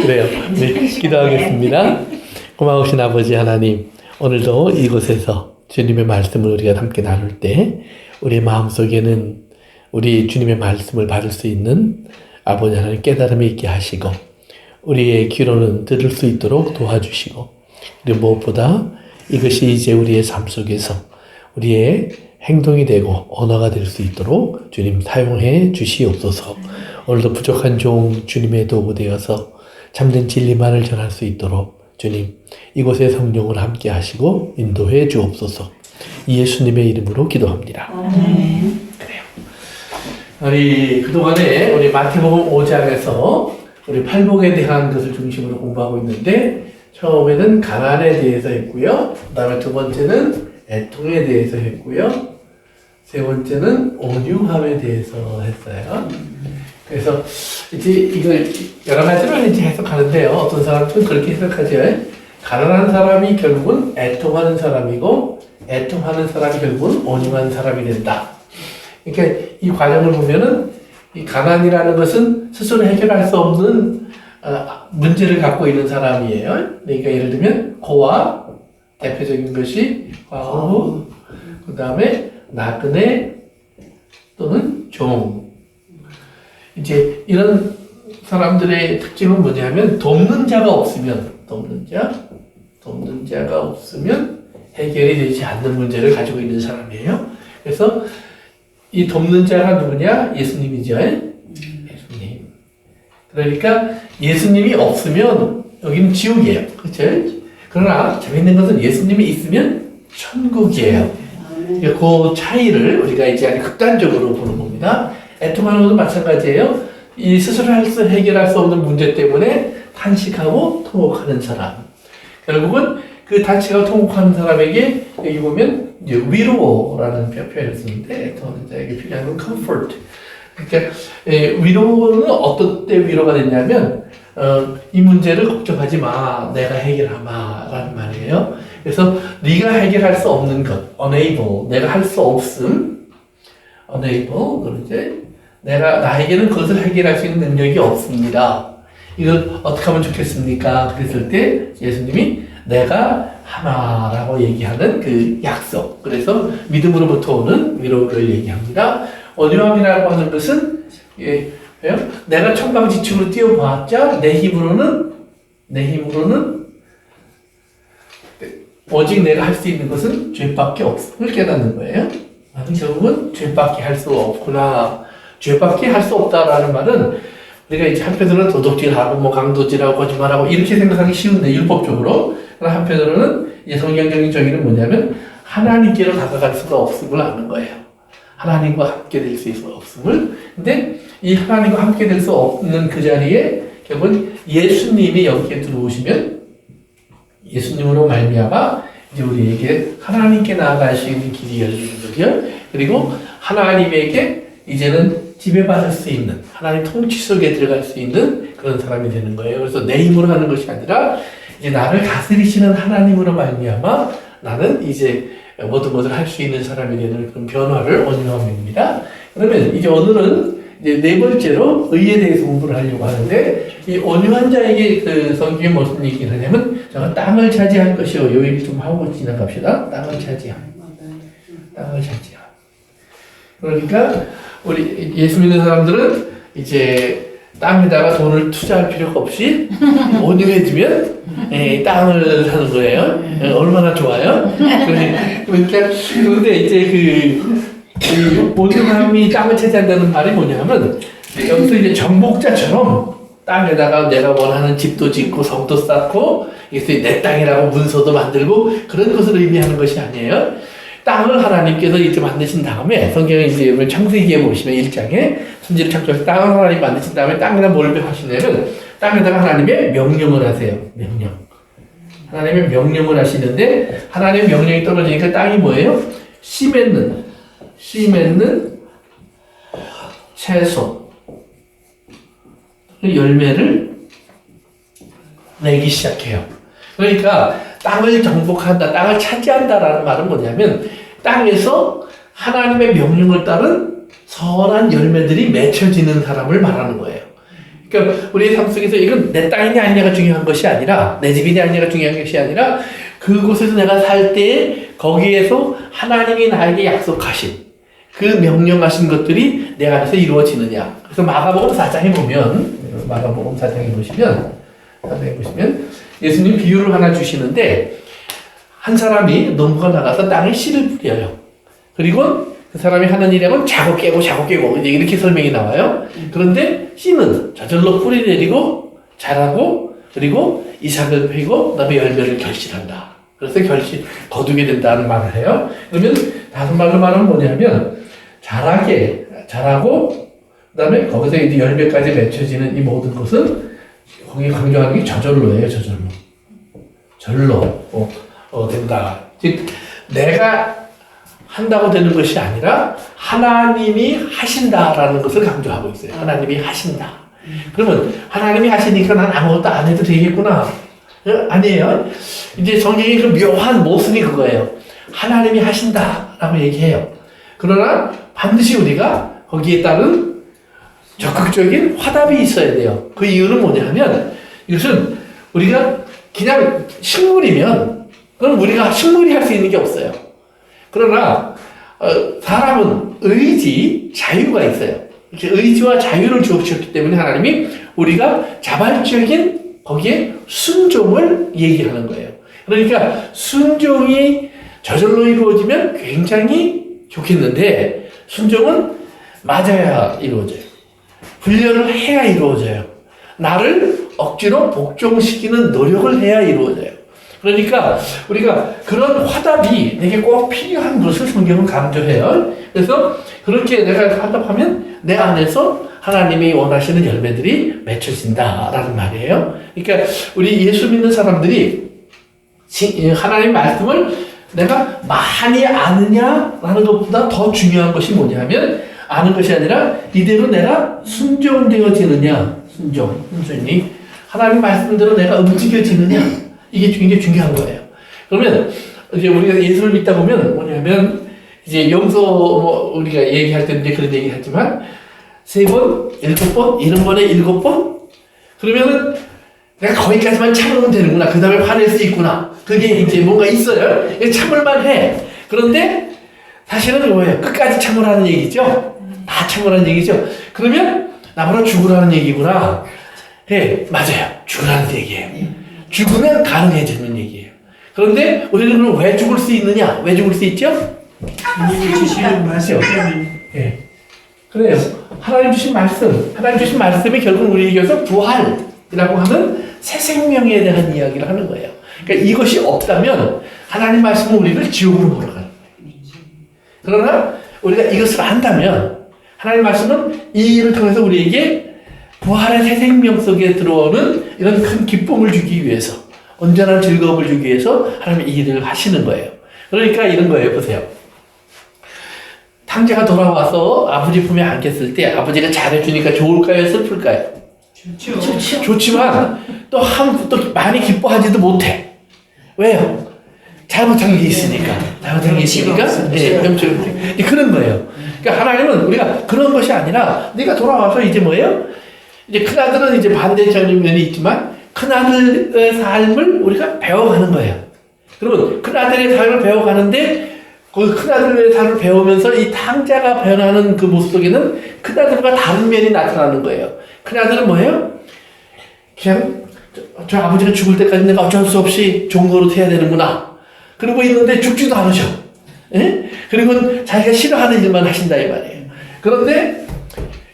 그래요. 네, 기도하겠습니다. 고마우신 아버지 하나님, 오늘도 이곳에서 주님의 말씀을 우리가 함께 나눌 때 우리의 마음속에는 우리 주님의 말씀을 받을 수 있는 아버지 하나님 깨달음이 있게 하시고 우리의 귀로는 들을 수 있도록 도와주시고 그리고 무엇보다 이것이 이제 우리의 삶 속에서 우리의 행동이 되고 언어가 될 수 있도록 주님 사용해 주시옵소서. 오늘도 부족한 종 주님의 도구 되어서 참된 진리만을 전할 수 있도록 주님 이곳에 성령을 함께 하시고 인도해 주옵소서. 예수님의 이름으로 기도합니다. 그래요. 우리 그동안에 우리 마태복음 5장에서 우리 팔복에 대한 것을 중심으로 공부하고 있는데 처음에는 가난에 대해서 했고요. 그 다음에 두 번째는 애통에 대해서 했고요. 세 번째는 온유함에 대해서 했어요. 그래서 이제 이걸 여러 가지로 이제 해석하는데요. 어떤 사람들은 그렇게 해석하죠. 가난한 사람이 결국은 애통하는 사람이고 애통하는 사람이 결국은 온유한 사람이 된다. 그러니까 이 과정을 보면은 이 가난이라는 것은 스스로 해결할 수 없는 문제를 갖고 있는 사람이에요. 그러니까 예를 들면 고아, 대표적인 것이 과부, 그 다음에 나그네 또는 종. 이제 이런 사람들의 특징은 뭐냐면 돕는 자가 없으면 해결이 되지 않는 문제를 가지고 있는 사람이에요. 그래서 이 돕는 자가 누구냐? 예수님이죠. 예수님. 그러니까 예수님이 없으면 여기는 지옥이에요. 그렇죠? 그러나 재밌는 것은 예수님이 있으면 천국이에요. 그 차이를 우리가 이제 아주 극단적으로 보는 겁니다. 애통하는 것도 마찬가지예요. 이 스스로 해결할 수 없는 문제 때문에 탄식하고 통곡하는 사람. 결국은 그 탄식하고 통곡하는 사람에게 여기 보면 위로라는 표현을 쓰는데 애통하는 자에게 필요한 건 comfort. 그러니까 위로는 어떤 때 위로가 되냐면 이 문제를 걱정하지 마, 내가 해결하마라는 말이에요. 그래서 네가 해결할 수 없는 것, unable, 내가 할 수 없음, unable, 그러지? 나에게는 그것을 해결할 수 있는 능력이 없습니다. 이걸 어떻게 하면 좋겠습니까? 그랬을 때 예수님이 내가 하나라고 얘기하는 그 약속. 그래서 믿음으로부터 오는 위로를 얘기합니다. 온유함이라고 하는 것은 내가 천방지축으로 뛰어봤자 내 힘으로는 오직 내가 할 수 있는 것은 죄밖에 없음을 깨닫는 거예요. 결국은 죄밖에 할 수 없구나. 죄밖에 할 수 없다라는 말은 우리가 이제 한편으로는 도둑질하고 뭐 강도질하고 거짓말하고 이렇게 생각하기 쉬운데 율법적으로. 그러나 한편으로는 이제 성경적인 정의는 뭐냐면 하나님께로 다가갈 수가 없음을 아는 거예요. 하나님과 함께 될 수 없음을. 근데 이 하나님과 함께 될 수 없는 그 자리에 결국은 예수님이 여기에 들어오시면 예수님으로 말미암아 이제 우리에게 하나님께 나아갈 수 있는 길이 열리는 거죠. 그리고 하나님에게 이제는 지배받을 수 있는 하나님 통치 속에 들어갈 수 있는 그런 사람이 되는 거예요. 그래서 내 힘으로 하는 것이 아니라 이제 나를 다스리시는 하나님으로 말미암아 나는 이제 모든 것을 할 수 있는 사람이 되는 그런 변화를 온유함입니다. 그러면 이제 오늘은 이제 네 번째로 의에 대해서 공부를 하려고 하는데 이 온유한 자에게 그 성경에 무슨 얘기를 하냐면 제가 땅을 차지할 것이요. 요 얘기 좀 하고 지나갑시다. 땅을 차지함. 그러니까 우리 예수 믿는 사람들은 이제 땅에다가 돈을 투자할 필요가 없이 온유해지면 땅을 사는 거예요. 얼마나 좋아요? 그런데 이제 그 온유함이 땅을 차지한다는 말이 뭐냐면 여기서 이제 정복자처럼 땅에다가 내가 원하는 집도 짓고 성도 쌓고 이게 내 땅이라고 문서도 만들고 그런 것을 의미하는 것이 아니에요. 땅을 하나님께서 이제 만드신 다음에 성경에 이제 창세기에 보시면 1장에 천지를 창조해서 땅을 하나님 만드신 다음에 땅에다 뭘 하시냐면 땅에다가 하나님의 명령을 하세요. 하나님의 명령을 하시는데 하나님의 명령이 떨어지니까 땅이 뭐예요? 씨 맺는 채소 열매를 내기 시작해요. 그러니까 땅을 정복한다, 땅을 차지한다라는 말은 뭐냐면 땅에서 하나님의 명령을 따른 선한 열매들이 맺혀지는 사람을 말하는 거예요. 그러니까 우리의 삶 속에서 이건 내 땅이냐 아니냐가 중요한 것이 아니라, 내 집이냐 아니냐가 중요한 것이 아니라, 그곳에서 내가 살 때 거기에서 하나님이 나에게 약속하신 그 명령하신 것들이 내 안에서 이루어지느냐. 그래서 마가복음 4장에 보면, 마가복음 4장에 보시면 예수님 비유를 하나 주시는데, 한 사람이 농부가 나가서 땅에 씨를 뿌려요. 그리고 그 사람이 하는 일은 자고 깨고 이제 이렇게 설명이 나와요. 그런데 씨는 저절로 뿌리 내리고 자라고, 그리고 이삭을 펴고 그다음에 열매를 결실한다. 그래서 거두게 된다는 말을 해요. 그러면 다섯 말로 말하면 뭐냐면, 자라고 그다음에 거기서 이제 열매까지 맺혀지는 이 모든 것은, 거기 강조하는 게 저절로예요. 절로 된다. 즉 내가 한다고 되는 것이 아니라 하나님이 하신다라는 것을 강조하고 있어요. 하나님이 하신다. 그러면 하나님이 하시니까 난 아무것도 안 해도 되겠구나. 아니에요. 이제 성경의 그 묘한 모순이 그거예요. 하나님이 하신다라고 얘기해요. 그러나 반드시 우리가 거기에 따른 적극적인 화답이 있어야 돼요. 그 이유는 뭐냐면, 이것은 우리가 그냥 식물이면, 그럼 우리가 식물이 할 수 있는 게 없어요. 그러나 사람은 자유가 있어요. 의지와 자유를 주셨기 때문에 하나님이 우리가 자발적인 거기에 순종을 얘기하는 거예요. 그러니까 순종이 저절로 이루어지면 굉장히 좋겠는데, 순종은 맞아야 이루어져요. 훈련을 해야 이루어져요. 나를 억지로 복종시키는 노력을 해야 이루어져요. 그러니까 우리가 그런 화답이 내게 꼭 필요한 것을 성경은 강조해요. 그래서 그렇게 내가 화답하면 내 안에서 하나님이 원하시는 열매들이 맺혀진다라는 말이에요. 그러니까 우리 예수 믿는 사람들이 하나님의 말씀을 내가 많이 아느냐라는 것보다 더 중요한 것이 뭐냐면, 아는 것이 아니라 이대로 내가 순종되어지느냐, 순종이 하나님 말씀대로 내가 움직여지느냐, 이게 굉장히 중요한 거예요. 그러면 이제 우리가 예수를 믿다 보면 뭐냐면, 이제 용서 우리가 얘기할 때 이제 그런 얘기 하지만 3번, 7번, 70번에 7번? 그러면은 내가 거기까지만 참으면 되는구나. 그 다음에 화낼 수 있구나. 그게 이제 뭔가 있어요. 참을만 해. 그런데 사실은 뭐예요? 끝까지 참으라는 얘기죠? 다 참으라는 얘기죠? 그러면 나보다 죽으라는 얘기구나. 네, 맞아요. 죽으라는 얘기예요. 죽으면 가능해지는 얘기예요. 그런데 우리는 그럼 왜 죽을 수 있느냐? 왜 죽을 수 있죠? 하나님 주시는 말씀 때문에. 예. 그래요. 하나님 주신 말씀이 결국 우리에게서 부활이라고 하는 새 생명에 대한 이야기를 하는 거예요. 그러니까 이것이 없다면 하나님 말씀은 우리를 지옥으로 몰아가는 거예요. 그러나 우리가 이것을 안다면 하나님 말씀은 이 일을 통해서 우리에게 부활의 새 생명 속에 들어오는 이런 큰 기쁨을 주기 위해서, 온전한 즐거움을 주기 위해서 하나님이 이 일을 하시는 거예요. 그러니까 이런 거예요. 보세요. 탕자가 돌아와서 아버지 품에 안겼을 때 아버지가 잘해주니까 좋을까요? 슬플까요? 좋죠. 좋지만 또 많이 기뻐하지도 못해. 왜요? 잘못한 게 있으니까. 예, 그런 거예요. 그러니까 하나님은 우리가 그런 것이 아니라, 네가 돌아와서 이제 뭐예요? 이제 큰아들은 이제 반대적인 면이 있지만 큰아들의 삶을 우리가 배워가는 거예요. 그러면 큰아들의 삶을 배워가는데, 그 큰아들의 삶을 배우면서 이 탕자가 변하는 그 모습 속에는 큰아들과 다른 면이 나타나는 거예요. 큰아들은 뭐예요? 그냥 저 아버지가 죽을 때까지 내가 어쩔 수 없이 종노릇 해야 되는구나. 그러고 있는데 죽지도 않으셔. 예? 그리고 자기가 싫어하는 일만 하신다 이 말이에요. 그런데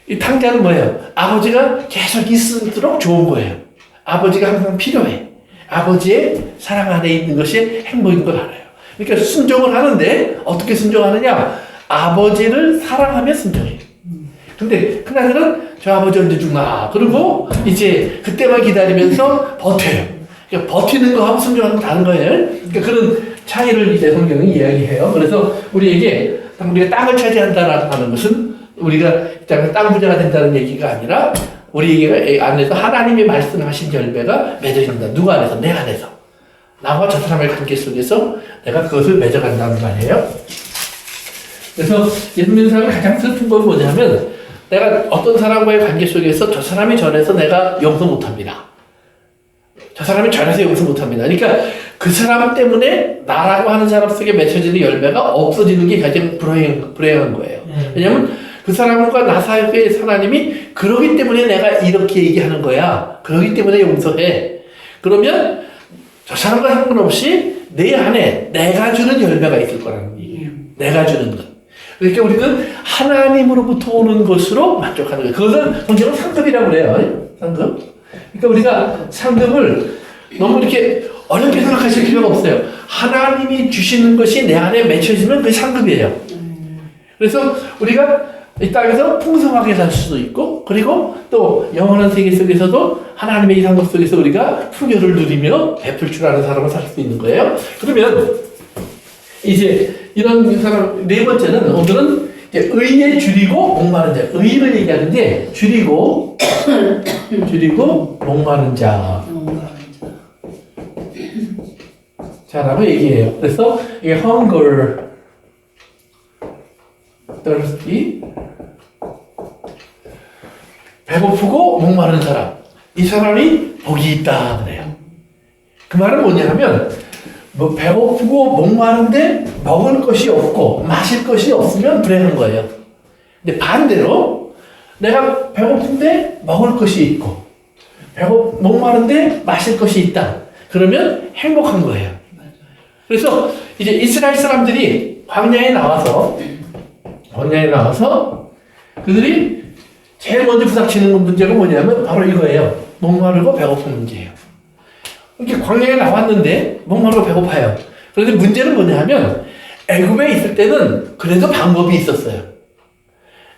이 탕자는 뭐예요? 아버지가 계속 있을수록 좋은 거예요. 아버지가 항상 필요해. 아버지의 사랑 안에 있는 것이 행복인 걸 알아요. 그러니까 순종을 하는데 어떻게 순종하느냐? 아버지를 사랑하며 순종해요. 근데 큰아들은 저 아버지 언제 죽나? 그리고 이제 그때만 기다리면서 버텨요. 그러니까 버티는 거하고 순종하는 거 다른 거예요. 그러니까 그런 차이를 이제 성경은 이야기해요. 그래서 우리에게 우리가 땅을 차지한다는 것은 우리가 땅 부자가 된다는 얘기가 아니라, 우리 안에서 하나님이 말씀하신 열매가 맺어진다. 누구 안에서? 내 안에서. 나와 저 사람의 관계 속에서 내가 그것을 맺어간다는 말이에요. 그래서 예수 믿는 사람이 가장 슬픈 건 뭐냐면, 내가 어떤 사람과의 관계 속에서 저 사람이 전해서 내가 용서 못합니다. 저 사람이 전해서 용서 못합니다. 그러니까 그 사람 때문에 나라고 하는 사람 속에 맺혀지는 열매가 없어지는 게 가장 불행한 거예요. 왜냐면 그 사람과 나 사이의 하나님이 그러기 때문에 내가 이렇게 얘기하는 거야. 그러기 때문에 용서해. 그러면 저 사람과 상관없이 내 안에 내가 주는 열매가 있을 거라는 얘기예요. 내가 주는 것. 그러니까 우리는 하나님으로부터 오는 것으로 만족하는 거예요. 그것은 성경은 상급이라고 그래요. 상급. 그러니까 우리가 상급을 너무 이렇게 어렵게 생각하실 필요가 없어요. 하나님이 주시는 것이 내 안에 맺혀지면 그게 상급이에요. 그래서 우리가 이 땅에서 풍성하게 살 수도 있고, 그리고 또 영원한 세계 속에서도 하나님의 이 상급 속에서 우리가 풍요를 누리며 베풀 줄 아는 사람을 살 수 있는 거예요. 그러면 이제 이런 사람, 네 번째는 오늘은 이제 의에 줄이고 목마른 자. 의를 얘기하는데 줄이고 목마른 자. 자라고 얘기해요. 그래서 이게 hunger, thirsty, 배고프고 목마른 사람. 이 사람이 복이 있다 그래요. 그 말은 뭐냐면 뭐 배고프고 목마른데 먹을 것이 없고 마실 것이 없으면 불행한 거예요. 근데 반대로 내가 배고픈데 먹을 것이 있고 목마른데 마실 것이 있다. 그러면 행복한 거예요. 그래서 이제 이스라엘 사람들이 광야에 나와서 그들이 제일 먼저 부닥치는 문제가 뭐냐면 바로 이거예요. 목마르고 배고픈 문제예요. 이렇게 광야에 나왔는데 목마르고 배고파요. 그런데 문제는 뭐냐면 애굽에 있을 때는 그래도 방법이 있었어요.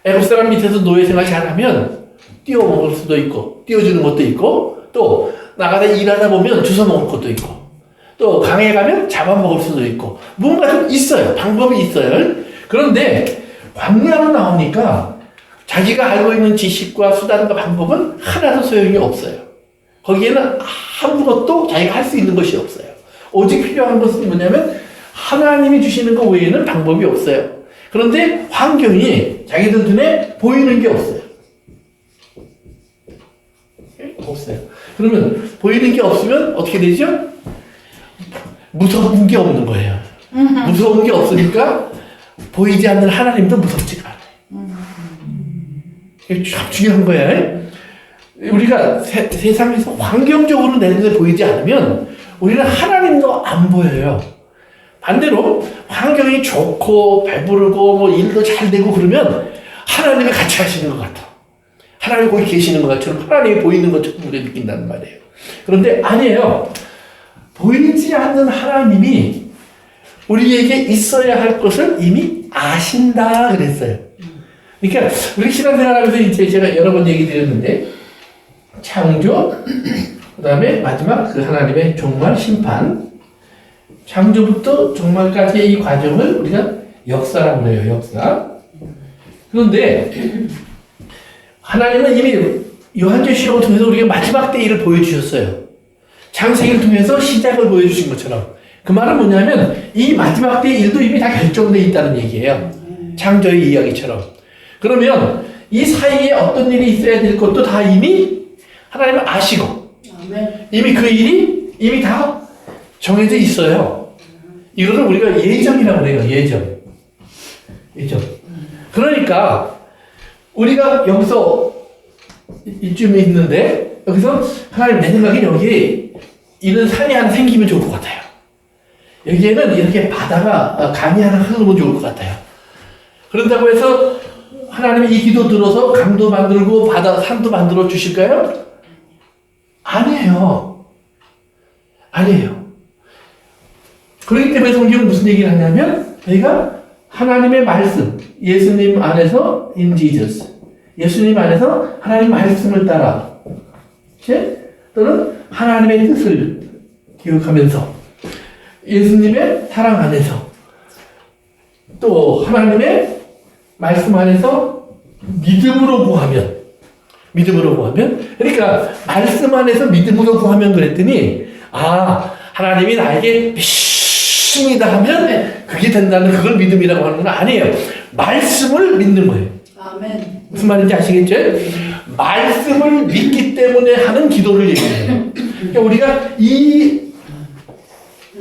애굽 사람 밑에서 노예 생활 잘하면 띄워 먹을 수도 있고 띄워주는 것도 있고 또 나가다 일하다 보면 주워 먹을 것도 있고 또 강에 가면 잡아먹을 수도 있고 뭔가 좀 있어요. 방법이 있어요. 그런데 광야로 나오니까 자기가 알고 있는 지식과 수단과 방법은 하나도 소용이 없어요. 거기에는 아무것도 자기가 할 수 있는 것이 없어요. 오직 필요한 것은 뭐냐면 하나님이 주시는 것 외에는 방법이 없어요. 그런데 환경이 자기들 눈에 보이는 게 없어요. 없어요. 그러면 보이는 게 없으면 어떻게 되죠? 무서운 게 없는 거예요. 무서운 게 없으니까 보이지 않는 하나님도 무섭지가 않아요. 이게 참 중요한 거야. 우리가 세상에서 환경적으로 내 눈에 보이지 않으면 우리는 하나님도 안 보여요. 반대로 환경이 좋고 배부르고 뭐 일도 잘 되고 그러면 하나님이 같이 하시는 것 같아. 하나님이 거기 계시는 것 같처럼 하나님이 보이는 것처럼 우리가 느낀다는 말이에요. 그런데 아니에요. 보이지 않는 하나님이 우리에게 있어야 할 것을 이미 아신다 그랬어요. 그러니까 우리 신앙생활하면서 이제 제가 여러 번 얘기 드렸는데 창조, 그 다음에 마지막 그 하나님의 종말 심판, 창조부터 종말까지의 이 과정을 우리가 역사라고 해요. 역사. 그런데 하나님은 이미 요한계시록을 통해서 우리가 마지막 때 일을 보여주셨어요. 창세기를 통해서 시작을 보여주신 것처럼. 그 말은 뭐냐면 이 마지막 때의 일도 이미 다 결정되어 있다는 얘기예요. 창조의 이야기처럼. 그러면 이 사이에 어떤 일이 있어야 될 것도 다 이미 하나님은 아시고 이미 그 일이 이미 다 정해져 있어요. 이거를 우리가 예정이라고 해요. 예정. 그러니까 우리가 여기서 이쯤에 있는데 여기서 하나님 내 생각엔 여기 이런 산이 하나 생기면 좋을 것 같아요. 여기에는 이렇게 바다가 강이 하나 흐르면 좋을 것 같아요. 그런다고 해서 하나님이 이 기도 들어서 강도 만들고 바다 산도 만들어 주실까요? 아니에요. 그렇기 때문에 성경은 무슨 얘기를 하냐면 저희가 하나님의 말씀, 예수님 안에서 in Jesus, 예수님 안에서 하나님 말씀을 따라 또는 하나님의 뜻을 기억하면서 예수님의 사랑 안에서 또 하나님의 말씀 안에서 믿음으로 구하면 그러니까 말씀 안에서 믿음으로 구하면 그랬더니 하나님이 나에게 믿습니다 하면 그게 된다는 그걸 믿음이라고 하는 건 아니에요. 말씀을 믿는 거예요. 아멘. 무슨 말인지 아시겠죠? 말씀을 믿기 때문에 하는 기도를 얘기해요. 그러니까 우리가 이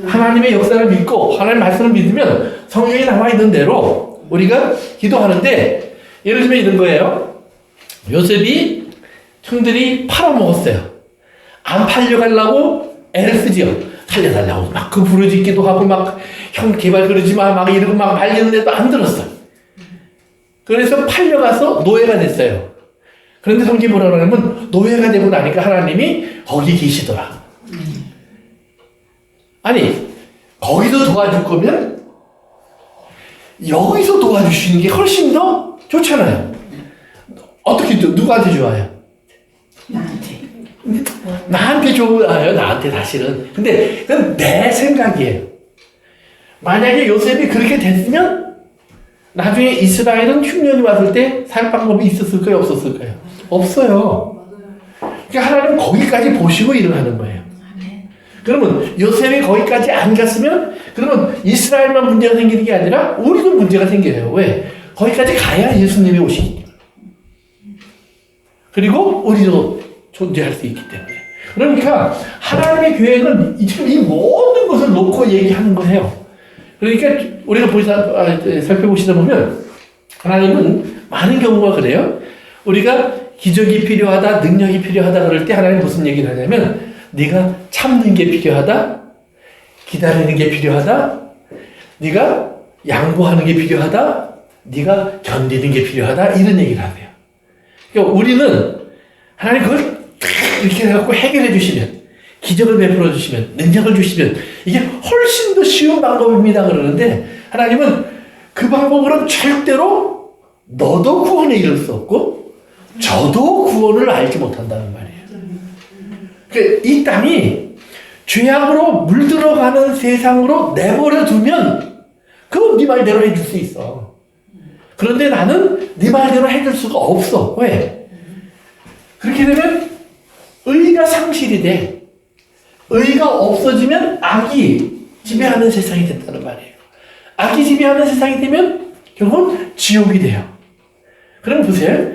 하나님의 역사를 믿고 하나님의 말씀을 믿으면 성경에 남아있는 대로 우리가 기도하는데, 예를 들면 이런 거예요. 요셉이 형들이 팔아먹었어요. 안 팔려가려고 애를 쓰지요. 살려달라고 막 그 부르짖기도 하고 막 형 제발 그러지 마 막 이러고 막 말리는데도 안 들었어. 그래서 팔려가서 노예가 됐어요. 그런데 성경이 뭐라고 하냐면 노예가 되고 나니까 하나님이 거기 계시더라. 아니 거기서 도와줄 거면 여기서 도와주시는 게 훨씬 더 좋잖아요. 어떻게 누구한테 좋아요? 나한테 좋아요. 나한테 사실은. 근데 그건 내 생각이에요. 만약에 요셉이 그렇게 됐으면 나중에 이스라엘은 흉년이 왔을 때 살 방법이 있었을까요? 없었을까요? 없어요. 그러니까 하나님은 거기까지 보시고 일을 하는 거예요. 그러면 요셉이 거기까지 안 갔으면 그러면 이스라엘만 문제가 생기는 게 아니라 우리도 문제가 생겨요. 왜? 거기까지 가야 예수님이 오시기 때문에. 그리고 우리도 존재할 수 있기 때문에. 그러니까 하나님의 계획은 지금 이 모든 것을 놓고 얘기하는 거예요. 그러니까 우리가 살펴보시다 보면 하나님은 많은 경우가 그래요. 우리가 기적이 필요하다, 능력이 필요하다 그럴 때 하나님은 무슨 얘기를 하냐면 네가 참는 게 필요하다, 기다리는 게 필요하다, 네가 양보하는 게 필요하다, 네가 견디는 게 필요하다 이런 얘기를 하세요. 그러니까 우리는 하나님 그걸 이렇게 해갖고 해결해 주시면, 기적을 베풀어 주시면, 능력을 주시면 이게 훨씬 더 쉬운 방법입니다 그러는데 하나님은 그 방법으로는 절대로 너도 구원에 이를 수 없고 저도 구원을 알지 못한다는 말이에요. 그러니까 이 땅이 죄악으로 물들어가는 세상으로 내버려 두면 그건 네 말대로 해줄 수 있어. 그런데 나는 네 말대로 해줄 수가 없어. 왜? 그렇게 되면 의가 상실이 돼. 의가 없어지면 악이 지배하는 세상이 된다는 말이에요. 악이 지배하는 세상이 되면 결국은 지옥이 돼요. 그럼 보세요.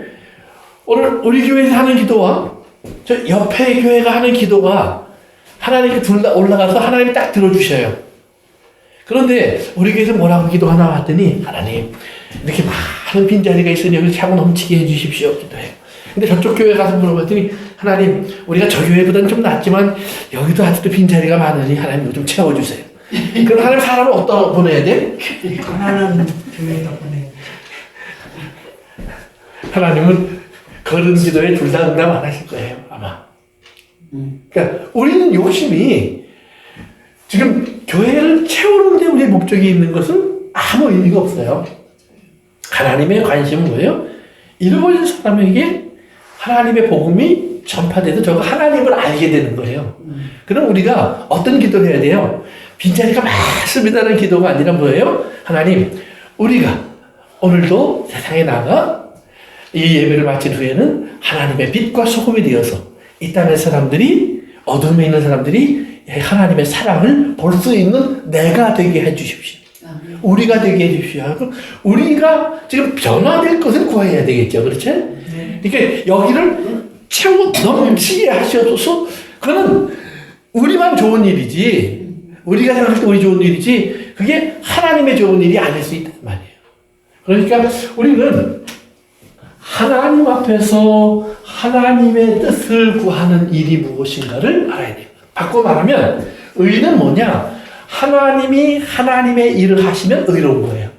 오늘 우리 교회에서 하는 기도와 저 옆에 교회가 하는 기도가 하나님께 둘 다 올라가서 하나님이 딱 들어주셔요. 그런데 우리 교회에서 뭐라고 기도하나 봤더니 하나님 이렇게 많은 빈자리가 있으니 여기 차고 넘치게 해주십시오 기도해요. 근데 저쪽 교회 가서 물어봤더니 하나님 우리가 저 교회보다는 좀 낫지만 여기도 아직도 빈자리가 많으니 하나님 이거 좀 채워주세요. 그럼 하나님 사람을 어디다 보내야 돼? 가난한 교회에다 보내. 하나님은 그런 기도에 둘 다 응답 안 하실 거예요 아마. 그러니까 우리는 욕심이 지금 교회를 채우는 데 우리의 목적이 있는 것은 아무 의미가 없어요. 하나님의 관심은 뭐예요? 잃어버린 사람에게 하나님의 복음이 전파돼서 저가 하나님을 알게 되는 거예요. 그럼 우리가 어떤 기도를 해야 돼요? 빈자리가 많습니다라는 기도가 아니라 뭐예요? 하나님, 우리가 오늘도 세상에 나가 이 예배를 마친 후에는 하나님의 빛과 소금이 되어서 이 땅의 사람들이, 어둠에 있는 사람들이 하나님의 사랑을 볼 수 있는 내가 되게 해주십시오. 우리가 되게 해주십시오. 우리가 지금 변화될 것을 구해야 되겠죠. 그렇죠? 그러니까 여기를 채워 넘치게 하셔서 그거는 우리만 좋은 일이지, 우리가 생각할 때 우리 좋은 일이지 그게 하나님의 좋은 일이 아닐 수 있단 말이에요. 그러니까 우리는 하나님 앞에서 하나님의 뜻을 구하는 일이 무엇인가를 알아야 돼요. 바꿔 말하면 의는 뭐냐? 하나님이 하나님의 일을 하시면 의로운 거예요.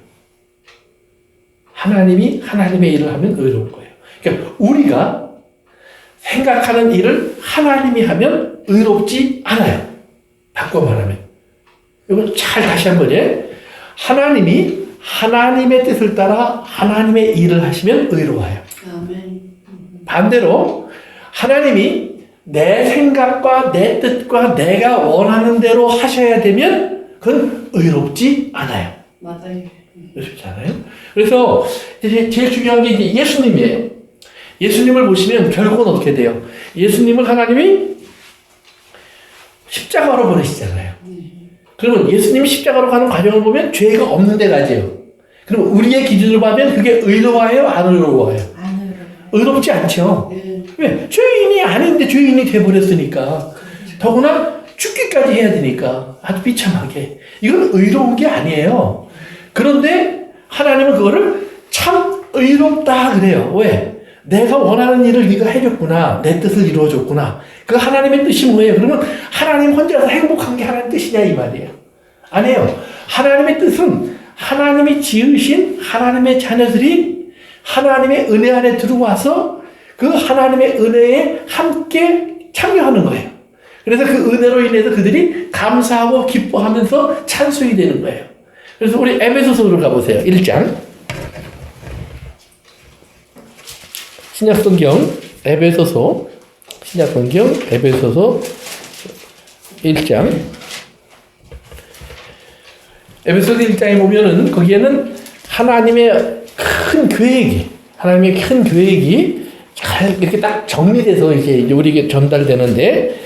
하나님이 하나님의 일을 하면 의로운 거예요. 그러니까 우리가 생각하는 일을 하나님이 하면 의롭지 않아요. 바꿔 말하면. 이걸 잘 다시 한번 하나님이 하나님의 뜻을 따라 하나님의 일을 하시면 의로워요. 아멘. 반대로 하나님이 내 생각과 내 뜻과 내가 원하는 대로 하셔야 되면 그건 의롭지 않아요. 맞아요. 의롭지 않아요? 그래서 제일 중요한 게 이제 예수님이에요. 예수님을 보시면 결국은 어떻게 돼요? 예수님을 하나님이 십자가로 보내시잖아요. 그러면 예수님이 십자가로 가는 과정을 보면 죄가 없는 데 가지요. 그럼 우리의 기준으로 보면 그게 의로워요? 안 의로워요? 안 의롭지 않죠? 네. 왜? 죄인이 아닌데 죄인이 돼버렸으니까. 더구나 죽기까지 해야 되니까. 아주 비참하게. 이건 의로운 게 아니에요. 그런데 하나님은 그거를 참 의롭다 그래요. 왜? 내가 원하는 일을 네가 해줬구나. 내 뜻을 이루어줬구나. 그 하나님의 뜻이 뭐예요? 그러면 하나님 혼자서 행복한 게 하나님 뜻이냐 이 말이에요. 아니에요. 하나님의 뜻은 하나님이 지으신 하나님의 자녀들이 하나님의 은혜 안에 들어와서 그 하나님의 은혜에 함께 참여하는 거예요. 그래서 그 은혜로 인해서 그들이 감사하고 기뻐하면서 찬송이 되는 거예요. 그래서 우리 에베소서로 가보세요. 1장. 신약성경 에베소서 에베소서 1장. 에베소서 1장에 보면은 거기에는 하나님의 큰 계획이 잘 이렇게 딱 정리돼서 이제 우리에게 전달되는데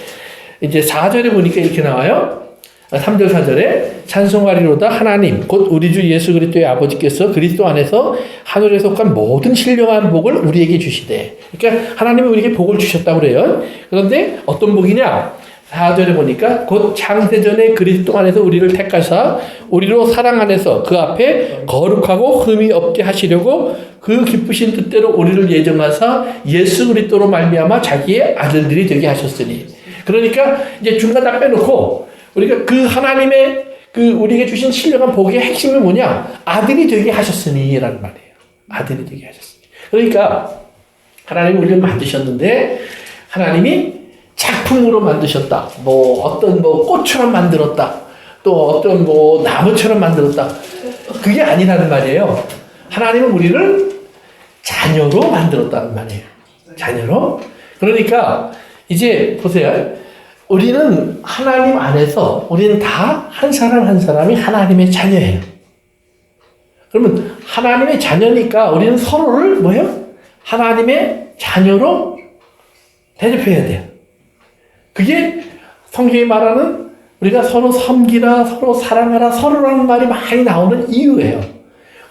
이제 4절에 보니까 이렇게 나와요. 3절 4절에 찬송하리로다 하나님 곧 우리 주 예수 그리스도의 아버지께서 그리스도 안에서 하늘에 속한 모든 신령한 복을 우리에게 주시되. 그러니까 하나님이 우리에게 복을 주셨다고 그래요. 그런데 어떤 복이냐? 4절에 보니까 곧 창세전에 그리스도 안에서 우리를 택하사 우리로 사랑 안에서 그 앞에 거룩하고 흠이 없게 하시려고 그 기쁘신 뜻대로 우리를 예정하사 예수 그리스도로 말미암아 자기의 아들들이 되게 하셨으니. 그러니까 이제 중간 다 빼놓고 우리가 그 하나님의 그 우리에게 주신 신령한 복의 핵심이 뭐냐? 아들이 되게 하셨으니라는 말이에요. 아들이 되게 하셨으니. 그러니까 하나님이 우리를 만드셨는데 하나님이 작품으로 만드셨다. 어떤 꽃처럼 만들었다. 또 어떤 나무처럼 만들었다. 그게 아니라는 말이에요. 하나님은 우리를 자녀로 만들었다는 말이에요. 자녀로. 그러니까 이제 보세요. 우리는 하나님 안에서 우리는 다 한 사람 한 사람이 하나님의 자녀예요. 그러면 하나님의 자녀니까 우리는 서로를 하나님의 자녀로 대접해야 돼요. 그게 성경이 말하는 우리가 서로 섬기라, 서로 사랑하라, 서로라는 말이 많이 나오는 이유예요.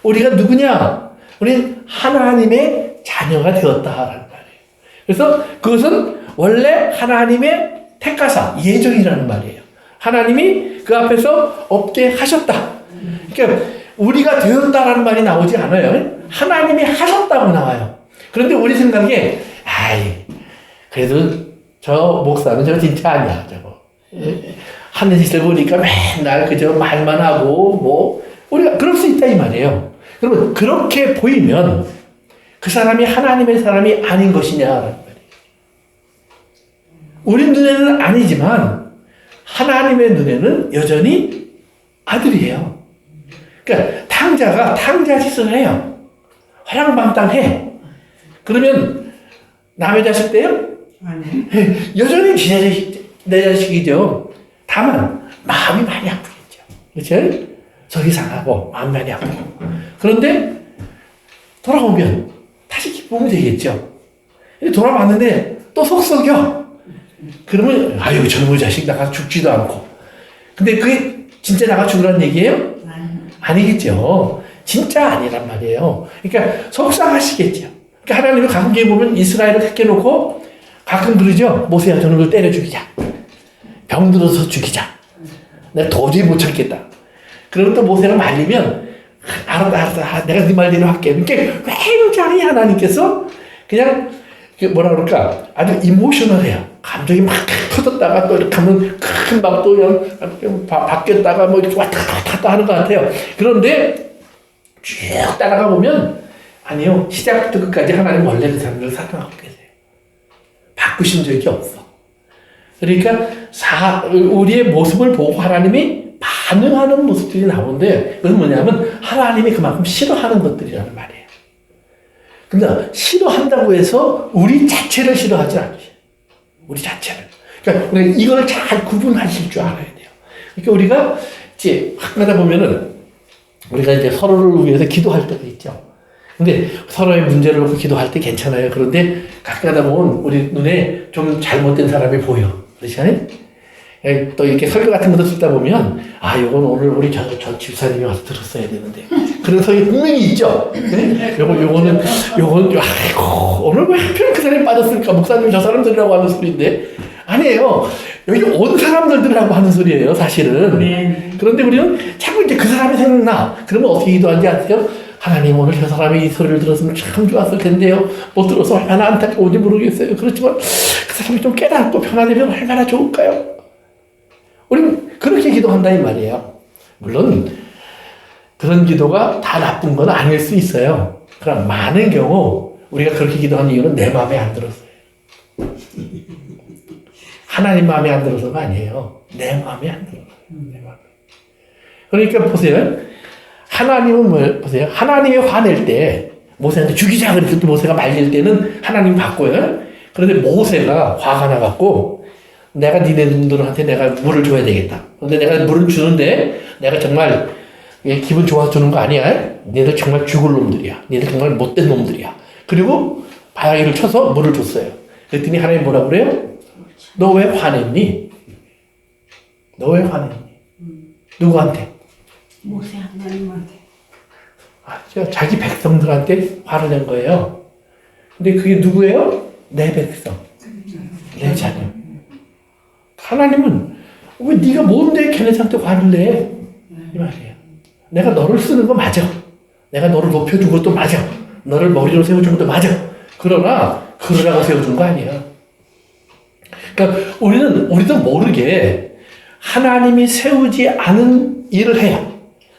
우리가 누구냐? 우리는 하나님의 자녀가 되었다라는 말이에요. 그래서 그것은 원래 하나님의 택하사, 예정이라는 말이에요. 하나님이 그 앞에서 없게 하셨다. 그러니까 우리가 되었다라는 말이 나오지 않아요. 하나님이 하셨다고 나와요. 그런데 우리 생각에 그래도 저 목사는 저 진짜 아니야. 저거 하는 짓을 보니까 맨날 그저 말만 하고 우리가 그럴 수 있다 이 말이에요. 그러면 그렇게 보이면 그 사람이 하나님의 사람이 아닌 것이냐라는 말이에요. 우리 눈에는 아니지만 하나님의 눈에는 여전히 아들이에요. 그러니까 탕자가 탕자 짓을 해요. 허랑방탕해. 그러면 남의 자식 때요? 아니. 여전히 내 자식이죠. 다만 마음이 많이 아프겠죠. 그렇죠? 속이 상하고 마음이 많이 아프고. 그런데 돌아오면 다시 기쁘면 되겠죠. 돌아왔는데 또 속 썩여. 그러면 저놈의 자식 나가 죽지도 않고. 근데 그게 진짜 나가 죽으라는 얘기예요? 아니겠죠. 진짜 아니란 말이에요. 그러니까 속상하시겠죠. 그러니까 하나님은 가끔 보면 이스라엘을 택해놓고 가끔 그러죠. 모세야 저놈을 때려 죽이자. 병들어서 죽이자. 내가 도저히 못 참겠다. 그러면 또 모세가 말리면 알았다. 내가 네 말대로 할게. 그러니까 굉장히 하나님께서 그냥 뭐라 그럴까 아주 이모셔널해요. 감정이 막 터졌다가 또 이렇게 하면 금방 또 그냥 바뀌었다가 이렇게 왔다 갔다 하는 것 같아요. 그런데 쭉 따라가 보면 아니요. 시작부터 끝까지 하나님 원래 그 사람을 사랑하고 계세요. 바꾸신 적이 없어. 그러니까 우리의 모습을 보고 하나님이 반응하는 모습들이 나오는데 그것은 뭐냐면 하나님이 그만큼 싫어하는 것들이라는 말이에요. 근데 싫어한다고 해서 우리 자체를 싫어하지 않으세요. 우리 자체를. 그러니까 우리가 이걸 잘 구분하실 줄 알아야 돼요. 그러니까 우리가 이제 가다 보면은 우리가 이제 서로를 위해서 기도할 때가 있죠. 근데 서로의 문제를 놓고 기도할 때 괜찮아요. 그런데 가끔 가다 보면 우리 눈에 좀 잘못된 사람이 보여. 그렇지 않아요? 또 이렇게 설교 같은 것도 듣다 보면, 아, 요건 오늘 우리 저 집사님이 와서 들었어야 되는데. 그런 설교 분명히 있죠? 네? 요건, 아이고, 오늘 왜 하필 그 사람이 빠졌을까? 목사님 저 사람들이라고 하는 소리인데. 아니에요. 여기 온 사람들이라고 하는 소리예요, 사실은. 네. 그런데 우리는 자꾸 이제 그 사람이 생각나. 그러면 어떻게 기도하는지 아세요? 하나님, 오늘 저 사람이 이 소리를 들었으면 참 좋았을 텐데요. 못 들어서 얼마나 안타까운지 모르겠어요. 그렇지만 그 사람이 좀 깨닫고 변화되면 얼마나 좋을까요? 우리는 그렇게 기도한다 이 말이에요. 물론 그런 기도가 다 나쁜 건 아닐 수 있어요. 그러나 많은 경우 우리가 그렇게 기도하는 이유는 내 마음에 안 들었어요. 하나님 마음에 안 들어서가 아니에요. 내 마음에 안 들어요. 내 마음에. 그러니까 보세요. 하나님은 뭐 보세요. 하나님이 화낼 때 모세한테 죽이자 그랬을 때 모세가 말릴 때는 하나님 바꿔요. 그런데 모세가 화가 나갖고 내가 니네들한테 내가 물을 줘야 되겠다. 근데 내가 물을 주는데 내가 정말 기분 좋아서 주는 거 아니야. 니네들 정말 죽을 놈들이야. 니네들 정말 못된 놈들이야. 그리고 바야기를 쳐서 물을 줬어요. 그랬더니 하나님 뭐라 그래요? 너 왜 화냈니? 너 왜 화냈니? 누구한테? 모세 하나님한테. 자기 백성들한테 화를 낸 거예요. 근데 그게 누구예요? 내 백성. 내 자녀. 하나님은 왜 네가 뭔데 걔네한테 화를 내? 이 말이에요. 내가 너를 쓰는 거 맞아. 내가 너를 높여준 것도 맞아. 너를 머리로 세워준 것도 맞아. 그러나 그러라고 세워준 거 아니야. 그러니까 우리도 모르게 하나님이 세우지 않은 일을 해요.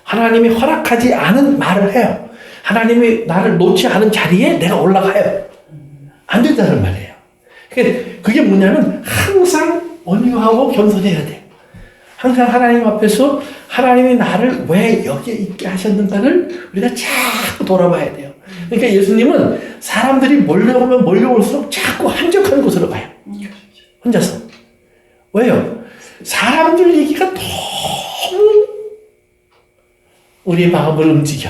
하나님이 허락하지 않은 말을 해요. 하나님이 나를 놓지 않은 자리에 내가 올라가요. 안 된다는 말이에요. 그게 뭐냐면 항상 온유하고 겸손해야 돼. 항상 하나님 앞에서 하나님이 나를 왜 여기에 있게 하셨는가를 우리가 자꾸 돌아봐야 돼요. 그러니까 예수님은 사람들이 몰려오면 몰려올수록 자꾸 한적한 곳으로 가요. 혼자서. 왜요? 사람들 얘기가 너무 우리 마음을 움직여.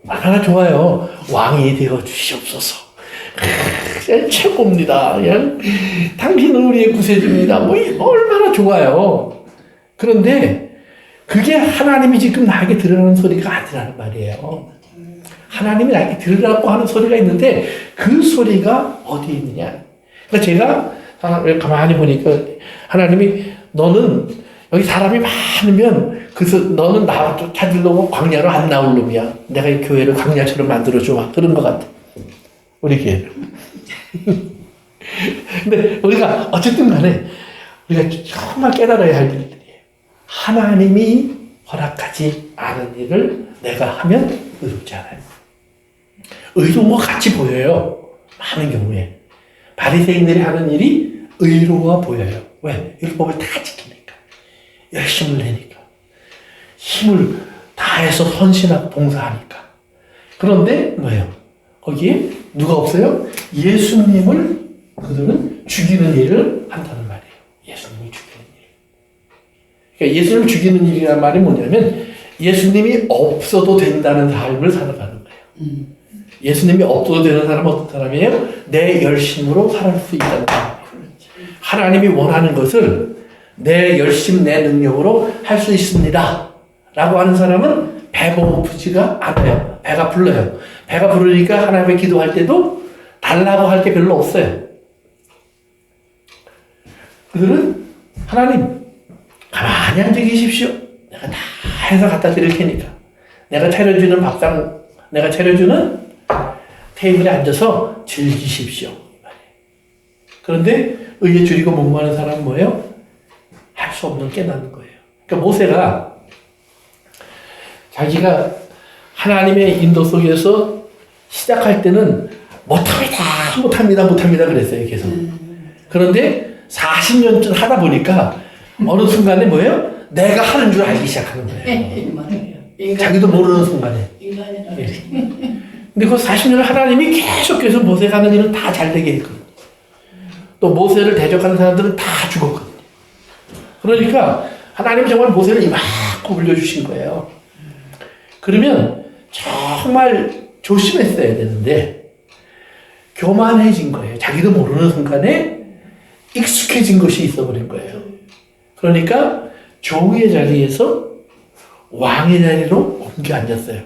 얼마나 좋아요. 왕이 되어 주시옵소서. 그냥 최고입니다. 그냥 당신은 우리의 구세주입니다. 뭐 얼마나 좋아요. 그런데 그게 하나님이 지금 나에게 들으라는 소리가 아니라는 말이에요. 하나님이 나에게 들으라고 하는 소리가 있는데 그 소리가 어디에 있느냐. 그러니까 제가 가만히 보니까 하나님이 너는 여기 사람이 많으면 그래서 너는 나 찾으려고 광야로 안 나올 놈이야. 내가 이 교회를 광야처럼 만들어줘. 그런 것 같아. 우리 교회를. 근데 우리가 어쨌든 간에 우리가 정말 깨달아야 할 일들이에요. 하나님이 허락하지 않은 일을 내가 하면 의롭지 않아요. 의로운 것 같이 보여요. 많은 경우에. 바리새인들이 하는 일이 의로워 보여요. 왜? 율법을 다 지키니까. 열심을 내니까. 힘을 다해서 헌신하고 봉사하니까. 그런데 뭐예요? 거기에 누가 없어요? 예수님을 그들은 죽이는 일을 한다는 말이에요. 예수님을 죽이는 일. 그러니까 예수님을 죽이는 일이라는 말이 뭐냐면 예수님이 없어도 된다는 삶을 살아가는 거예요. 예수님이 없어도 되는 사람은 어떤 사람이에요? 내 열심으로 살아갈 수 있다는 사람이에요. 하나님이 원하는 것을 내 열심, 내 능력으로 할 수 있습니다. 라고 하는 사람은 배가 고프지가 않아요. 배가 불러요. 배가 부르니까 하나님께 기도할 때도 달라고 할 게 별로 없어요. 그들은 하나님 가만히 앉아 계십시오. 내가 다 해서 갖다 드릴 테니까. 내가 차려주는 밥상, 내가 차려주는 테이블에 앉아서 즐기십시오. 그런데 의에 줄이고 목마른 사람은 뭐예요? 할 수 없는 깨닫는 거예요. 그러니까 모세가 자기가 하나님의 인도 속에서 시작할 때는 못합니다 그랬어요, 계속. 그런데 40년쯤 하다 보니까 어느 순간에 뭐예요? 내가 하는 줄 알기 시작하는 거예요. 자기도 모르는 순간에. 근데 그 40년을 하나님이 계속해서 모세가 하는 일은 다 잘 되게 했거든요. 또 모세를 대적하는 사람들은 다 죽었거든요. 그러니까 하나님이 정말 모세를 이만큼 올려주신 거예요. 그러면 정말 조심했어야 되는데 교만해진 거예요. 자기도 모르는 순간에 익숙해진 것이 있어버린 거예요. 그러니까 종의 자리에서 왕의 자리로 옮겨 앉았어요.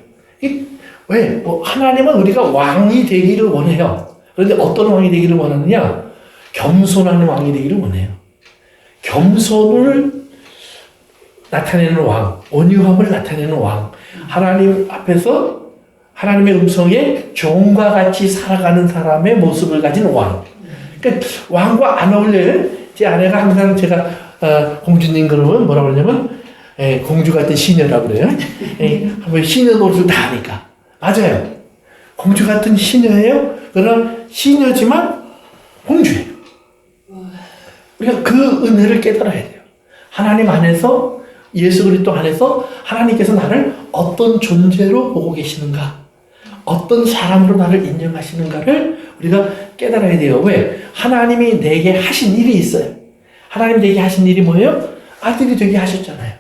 왜? 하나님은 우리가 왕이 되기를 원해요. 그런데 어떤 왕이 되기를 원하느냐? 겸손한 왕이 되기를 원해요. 겸손을 나타내는 왕, 온유함을 나타내는 왕, 하나님 앞에서 하나님의 음성에 종과 같이 살아가는 사람의 모습을 가진 왕. 그러니까 왕과 안 어울려요. 제 아내가 항상 제가 공주님 그러면 뭐라고 그러냐면 공주 같은 시녀라고 그래요. 한번 시녀 노릇을 다 하니까. 맞아요. 공주 같은 시녀예요. 그러나 시녀지만 공주예요. 우리가 그 은혜를 깨달아야 돼요. 하나님 안에서 예수 그리스도 안에서 하나님께서 나를 어떤 존재로 보고 계시는가, 어떤 사람으로 나를 인정하시는가를 우리가 깨달아야 돼요. 왜? 하나님이 내게 하신 일이 있어요. 하나님 내게 하신 일이 뭐예요? 아들이 되게 하셨잖아요.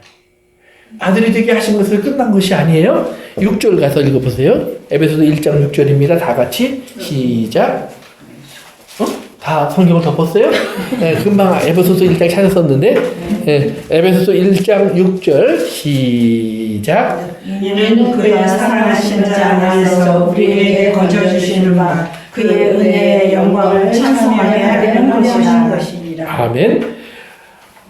아들이 되게 하신 것을 끝난 것이 아니에요. 6절 가서 읽어보세요. 에베소서 1장 6절입니다. 다 같이 시작. 다 성경을 덮었어요? 네, 금방 에베소서 1장 찾았었는데 에베소서 1장 6절 시작. 이는 그의 사랑하시는 자 안에서 우리에게 거저주시는 바 그의 은혜의 영광을 찬송하게 하려는 것이니라. 아멘.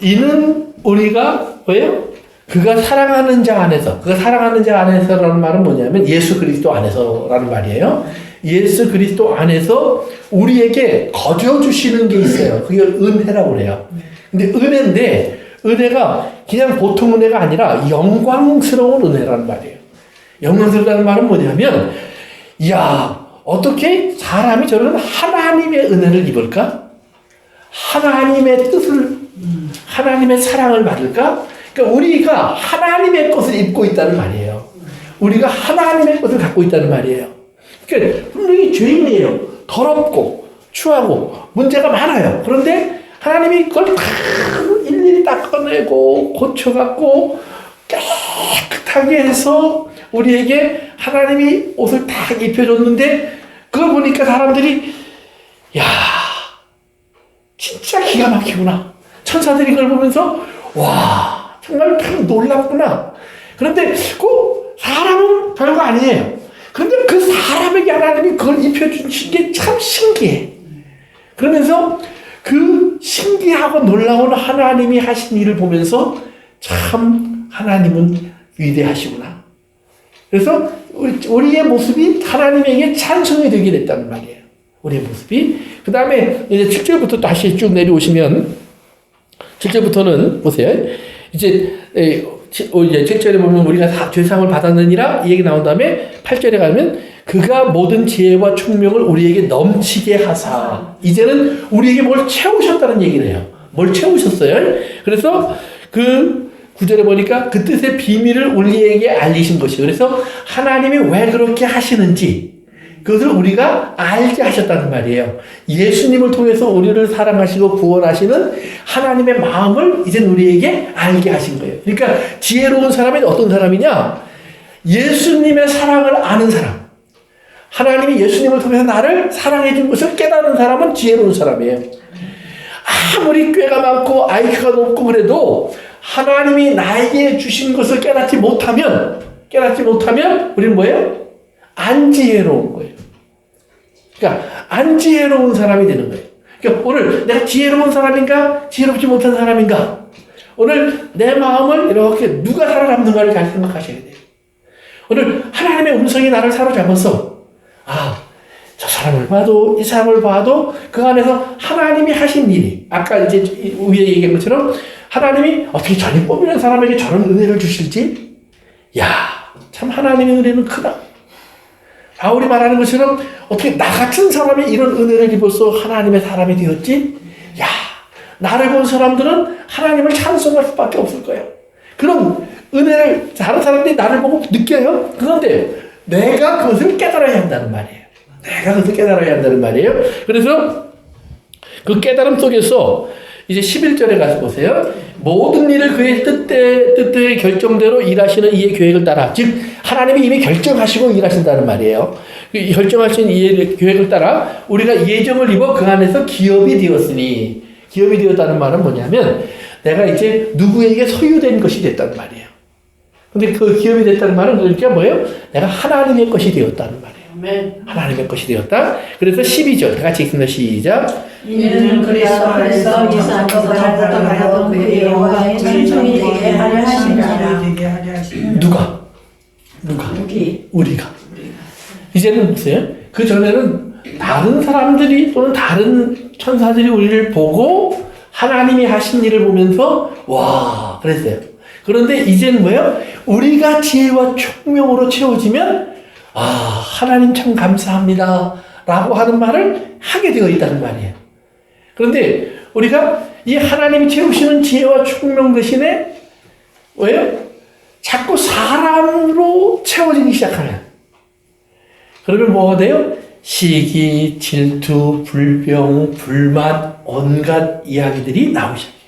이는 우리가 뭐예요? 그가 사랑하는 자 안에서, 그가 사랑하는 자 안에서라는 말은 뭐냐면 예수 그리스도 안에서라는 말이에요. 예수 그리스도 안에서 우리에게 거저 주시는 게 있어요. 그게 은혜라고 그래요. 근데 은혜인데 은혜가 그냥 보통 은혜가 아니라 영광스러운 은혜라는 말이에요. 영광스럽다는 말은 뭐냐면 이야 어떻게 사람이 저런 하나님의 은혜를 입을까? 하나님의 뜻을 하나님의 사랑을 받을까? 그러니까 우리가 하나님의 것을 입고 있다는 말이에요. 우리가 하나님의 것을 갖고 있다는 말이에요. 그러니까 분명히 죄인이에요. 더럽고 추하고 문제가 많아요. 그런데 하나님이 그걸 다 일일이 닦아내고 고쳐갖고 깨끗하게 해서 우리에게 하나님이 옷을 다 입혀줬는데 그걸 보니까 사람들이 야 진짜 기가 막히구나. 천사들이 그걸 보면서 와 정말 참 놀랍구나. 그런데 그 사람은 별거 아니에요. 그런데 그 사람에게 하나님이 그걸 입혀주신 게 참 신기해. 그러면서 그 신기하고 놀라운 하나님이 하신 일을 보면서 참 하나님은 위대하시구나. 그래서 우리의 모습이 하나님에게 찬송이 되게 됐다는 말이에요. 우리의 모습이. 그 다음에 이제 7절부터 다시 쭉 내려오시면 7절부터는 보세요. 이제 7절에 보면 우리가 죄상을 받았느니라 이 얘기 나온 다음에 8절에 가면 그가 모든 지혜와 총명을 우리에게 넘치게 하사 이제는 우리에게 뭘 채우셨다는 얘기를 해요. 뭘 채우셨어요. 그래서 그 9절에 보니까 그 뜻의 비밀을 우리에게 알리신 것이 그래서 하나님이 왜 그렇게 하시는지 그것을 우리가 알게 하셨다는 말이에요. 예수님을 통해서 우리를 사랑하시고 구원하시는 하나님의 마음을 이제 우리에게 알게 하신 거예요. 그러니까 지혜로운 사람이 어떤 사람이냐? 예수님의 사랑을 아는 사람. 하나님이 예수님을 통해서 나를 사랑해 준 것을 깨달은 사람은 지혜로운 사람이에요. 아무리 꾀가 많고 IQ가 높고 그래도 하나님이 나에게 주신 것을 깨닫지 못하면 우리는 뭐예요? 안 지혜로운 거예요. 그러니까 안 지혜로운 사람이 되는 거예요. 그러니까 오늘 내가 지혜로운 사람인가 지혜롭지 못한 사람인가 오늘 내 마음을 이렇게 누가 사로잡는가를 잘 생각하셔야 돼요. 오늘 하나님의 음성이 나를 사로잡아서 저 사람을 봐도 이 사람을 봐도 그 안에서 하나님이 하신 일이 아까 이제 위에 얘기한 것처럼 하나님이 어떻게 전이 뽑히는 사람에게 저런 은혜를 주실지 참 하나님의 은혜는 크다. 바울이 말하는 것처럼 어떻게 나 같은 사람이 이런 은혜를 입어서 하나님의 사람이 되었지? 나를 본 사람들은 하나님을 찬송할 수밖에 없을 거예요. 그런 은혜를 다른 사람들이 나를 보고 느껴요. 그런데 내가 그것을 깨달아야 한다는 말이에요. 그래서 그 깨달음 속에서 이제 11절에 가서 보세요. 모든 일을 그의 뜻대의 결정대로 일하시는 이의 계획을 따라 즉 하나님이 이미 결정하시고 일하신다는 말이에요. 결정하신 이의 계획을 따라 우리가 예정을 입어 그 안에서 기업이 되었으니 기업이 되었다는 말은 뭐냐면 내가 이제 누구에게 소유된 것이 됐단 말이에요. 근데 그 기업이 됐다는 말은 그러니까 뭐예요? 내가 하나님의 것이 되었다는 말이에요. 아멘. 하나님의 것이 되었다. 그래서 12절 다 같이 읽습니다. 시작. 이는 그리스도 안에서 이상 것보다 받아도 그의 영광의 찬송이 되게 하려 하심이라. 누가? 우리가. 이제는 보세요. 그 전에는 다른 사람들이 또는 다른 천사들이 우리를 보고 하나님이 하신 일을 보면서 와 그랬어요. 그런데 이제는 뭐예요? 우리가 지혜와 총명으로 채워지면 아 하나님 참 감사합니다 라고 하는 말을 하게 되어 있다는 말이에요. 그런데 우리가 이 하나님이 채우시는 지혜와 총명 대신에 왜요? 자꾸 사람으로 채워지기 시작하면 그러면 뭐가 돼요? 시기, 질투, 불평, 불만, 온갖 이야기들이 나오기 시작해요.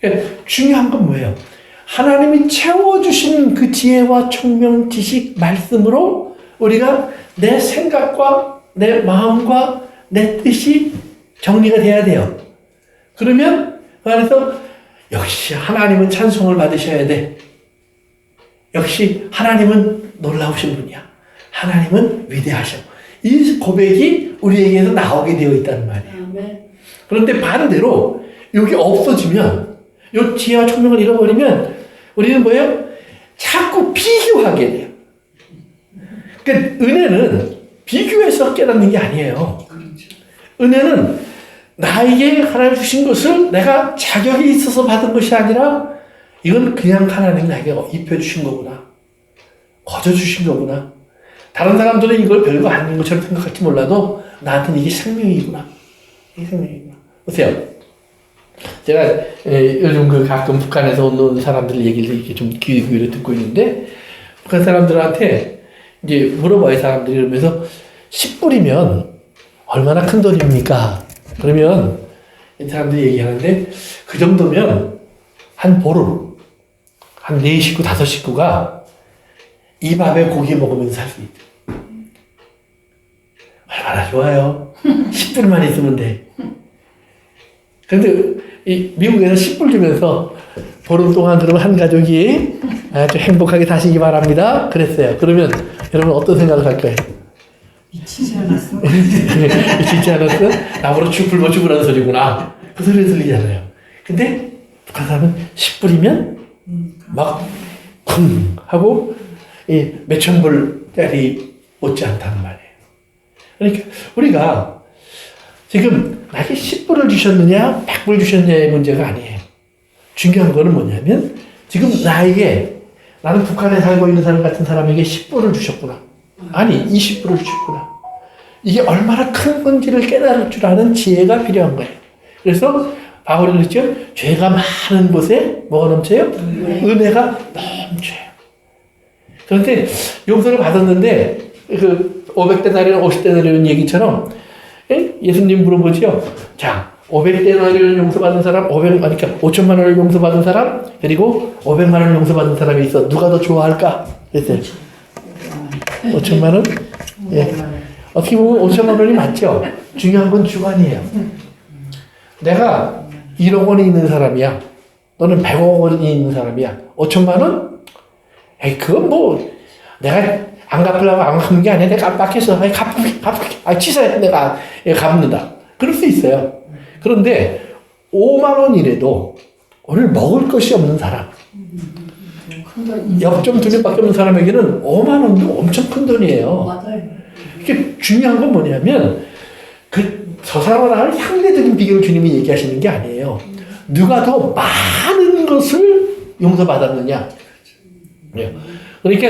그러니까 중요한 건 뭐예요? 하나님이 채워주신 그 지혜와 총명, 지식, 말씀으로 우리가 내 생각과 내 마음과 내 뜻이 정리가 돼야 돼요. 그러면 그 안에서 역시 하나님은 찬송을 받으셔야 돼. 역시 하나님은 놀라우신 분이야. 하나님은 위대하셔. 이 고백이 우리에게서 나오게 되어 있다는 말이에요. 그런데 반대로 이게 없어지면 이 지혜와 총명을 잃어버리면 우리는 뭐예요? 자꾸 비교하게 돼요. 그러니까 은혜는 비교해서 깨닫는 게 아니에요. 은혜는 나에게 하나님 주신 것을 내가 자격이 있어서 받은 것이 아니라 이건 그냥 하나님 나에게 입혀주신 거구나. 거저주신 거구나. 다른 사람들은 이걸 별거 아닌 것처럼 생각할지 몰라도 나한테는 이게 생명이구나. 이게 생명이구나. 보세요. 제가 요즘 그 가끔 북한에서 온 사람들 얘기를 이렇게 좀 귀 기울여 듣고 있는데 북한 사람들한테 이제 물어봐요. 사람들이 그러면서 10불이면 얼마나 큰 돈입니까? 그러면 이 사람들이 얘기하는데 그 정도면 한 보름 한 4식구 5식구가 이 밥에 고기 먹으면서 살 수 있대. 얼마나 좋아요. 10불만 있으면 돼. 그런데 이 미국에서 10불 주면서 보름 동안 그러면 한 가족이 아주 행복하게 사시기 바랍니다. 그랬어요. 그러면 여러분 어떤 생각을 할까요? 미치지 않았어? 미치지 않았어? 나보러 죽불하는 소리구나. 그 소리 들리잖아요. 근데 북한 사람은 10불이면 막 쿵 하고 이 몇천 불짜리 못지 않다는 말이에요. 그러니까 우리가 지금 나에게 10불을 주셨느냐 100불 주셨느냐의 문제가 아니에요. 중요한 거는 뭐냐면 지금 나는 북한에 살고 있는 사람 같은 사람에게 10불을 주셨구나. 아니 20불을 주셨구나. 이게 얼마나 큰 건지를 깨달을 줄 아는 지혜가 필요한 거예요. 그래서 바울이 그랬죠. 죄가 많은 곳에 뭐가 넘쳐요? 은혜가 넘쳐요. 그런데 용서를 받았는데 그 500데나리온 50데나리온 얘기처럼 예수님 물어보죠. 자 500데나리온 용서받은 사람 5천만 원을 용서받은 사람 그리고 500만 원 용서받은 사람이 있어. 누가 더 좋아할까? 그랬어요. 5천만 원? 예. 어떻게 보면 5천만 원이 맞죠? 중요한 건 주관이에요. 내가 1억 원이 있는 사람이야. 너는 100억 원이 있는 사람이야. 5천만 원? 에이, 그건 뭐, 내가 안 갚으려고 안 갚는 게 아니야. 내가 깜빡해서, 갚을게. 취소해. 내가 갚는다. 그럴 수 있어요. 그런데 5만 원이라도 오늘 먹을 것이 없는 사람. 옆점 2명밖에 없는 사람에게는 5만 원도 엄청 큰 돈이에요. 맞아요. 이게 중요한 건 뭐냐면, 저 사람하고 상대적인 비교를 주님이 얘기하시는 게 아니에요. 누가 더 많은 것을 용서받았느냐. 그러니까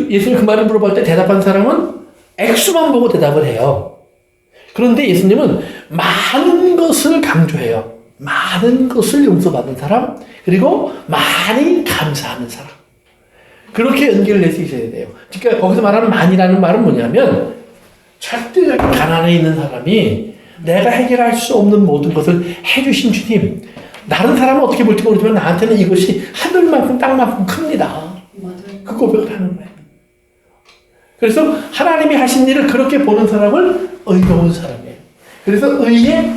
예수님 그 말을 물어볼 때 대답한 사람은 액수만 보고 대답을 해요. 그런데 예수님은 많은 것을 강조해요. 많은 것을 용서받은 사람, 그리고 많이 감사하는 사람. 그렇게 연결을 낼 수 있어야 돼요. 그러니까 거기서 말하는 많이라는 말은 뭐냐면 절대적인 가난에 있는 사람이 내가 해결할 수 없는 모든 것을 해주신 주님. 다른 사람은 어떻게 볼지 모르지만 나한테는 이것이 하늘만큼 땅만큼 큽니다. 그 고백을 하는 거예요. 그래서 하나님이 하신 일을 그렇게 보는 사람을 의로운 사람이에요. 그래서 의의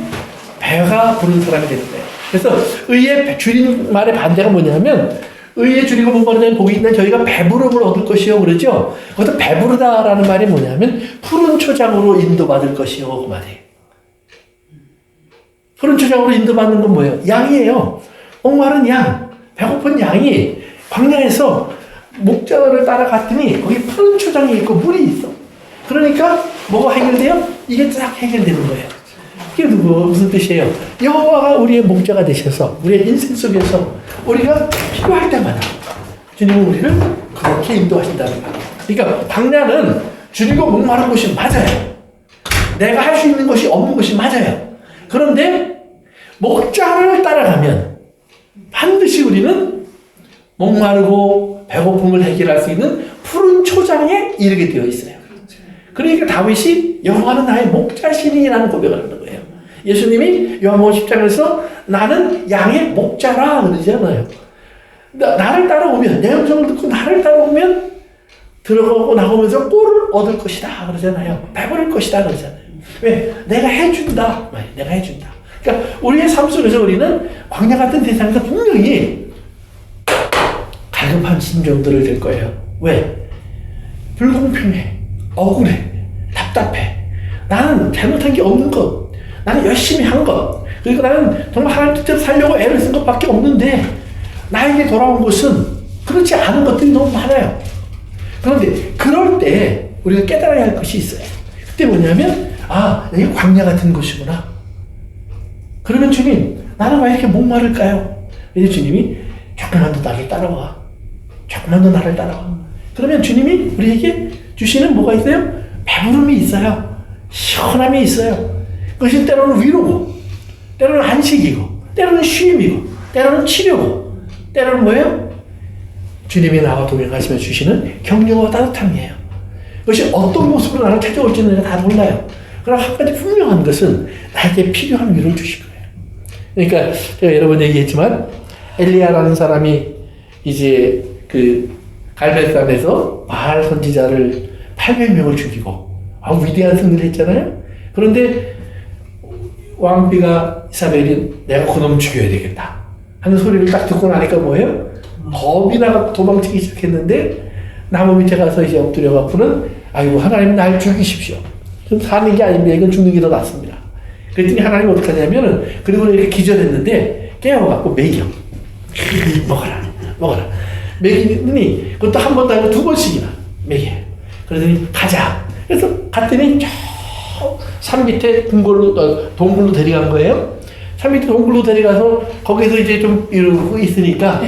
배가 부른 사람이 되는 거예요. 그래서 의의 줄임말의 반대가 뭐냐면 의의 줄이고 목마르다는 복이 있는 저희가 배부름을 얻을 것이요 그러죠. 그것도 배부르다라는 말이 뭐냐면 푸른 초장으로 인도받을 것이요 그 말이에요. 푸른 초장으로 인도받는 건 뭐예요? 양이에요. 목마른 양, 배고픈 양이 광야에서 목자를 따라갔더니 거기 푸른 초장이 있고 물이 있어. 그러니까 뭐가 해결돼요? 이게 딱 해결되는 거예요. 이게 무슨 뜻이에요? 여호와가 우리의 목자가 되셔서 우리의 인생 속에서 우리가 필요할 때마다 주님은 우리를 그렇게 인도하신다는 거예요. 그러니까 광야는 줄이고 목마른 곳이 맞아요. 내가 할 수 있는 것이 없는 것이 맞아요. 그런데 목자를 따라가면 반드시 우리는 목마르고 배고픔을 해결할 수 있는 푸른 초장에 이르게 되어 있어요. 그러니까 다윗이 여호와는 나의 목자시니라는 고백을 하는 거예요. 예수님이 요한복음 10장에서 나는 양의 목자라 그러잖아요. 나를 따라오면 내 음성을 듣고 나를 따라오면 들어가고 나오면서 꼴을 얻을 것이다 그러잖아요. 배부를 것이다 그러잖아요. 왜? 내가 해준다. 내가 해준다. 그러니까 우리의 삶 속에서 우리는 광야 같은 세상에서 분명히 갈급한 심정들을 들 거예요. 왜? 불공평해. 억울해. 답답해. 나는 잘못한 게 없는 것. 나는 열심히 한 것. 그리고 나는 정말 하나님 뜻대로 살려고 애를 쓴 것밖에 없는데 나에게 돌아온 것은 그렇지 않은 것들이 너무 많아요. 그런데 그럴 때 우리가 깨달아야 할 것이 있어요. 그때 뭐냐면 이게 광야 같은 곳이구나. 그러면 주님, 나는 왜 이렇게 목마를까요? 그래서 주님이 조금만 더 나를 따라와. 조금만 더 나를 따라와. 그러면 주님이 우리에게 주시는 뭐가 있어요? 배부름이 있어요. 시원함이 있어요. 그것이 때로는 위로고, 때로는 안식이고, 때로는 쉼이고, 때로는 치료고, 때로는 뭐예요? 주님이 나와 동행하시며 주시는 격려와 따뜻함이에요. 그것이 어떤 모습으로 나를 찾아올지는 내가 다 몰라요. 그러나 한 가지 분명한 것은 나에게 필요한 위로를 주실 거예요. 그러니까 제가 여러 번 얘기했지만 엘리야라는 사람이 이제 그 갈멜산에서 바알 선지자를 800명을 죽이고 위대한 승리를 했잖아요. 그런데 왕비가 이사벨이 내가 그놈 죽여야 되겠다 하는 소리를 딱 듣고 나니까 뭐예요? 겁이 나가 도망치기 시작했는데 나무 밑에 가서 이제 엎드려 갖고는 아이고 하나님 날 죽이십시오. 좀 사는 게 아닙니다. 이건 죽는 게 더 낫습니다. 그랬더니 하나님 어떻게 하냐면은 그리고 이렇게 기절했는데 깨워갖고 먹여. 먹어라. 먹이더니 그것도 한 번도 아니고 2번씩이나 먹여. 그러더니 가자. 그래서 갔더니 저 산 밑에 동굴로 데려간 거예요. 산 밑에 동굴로 데려가서 거기서 이제 좀 이러고 있으니까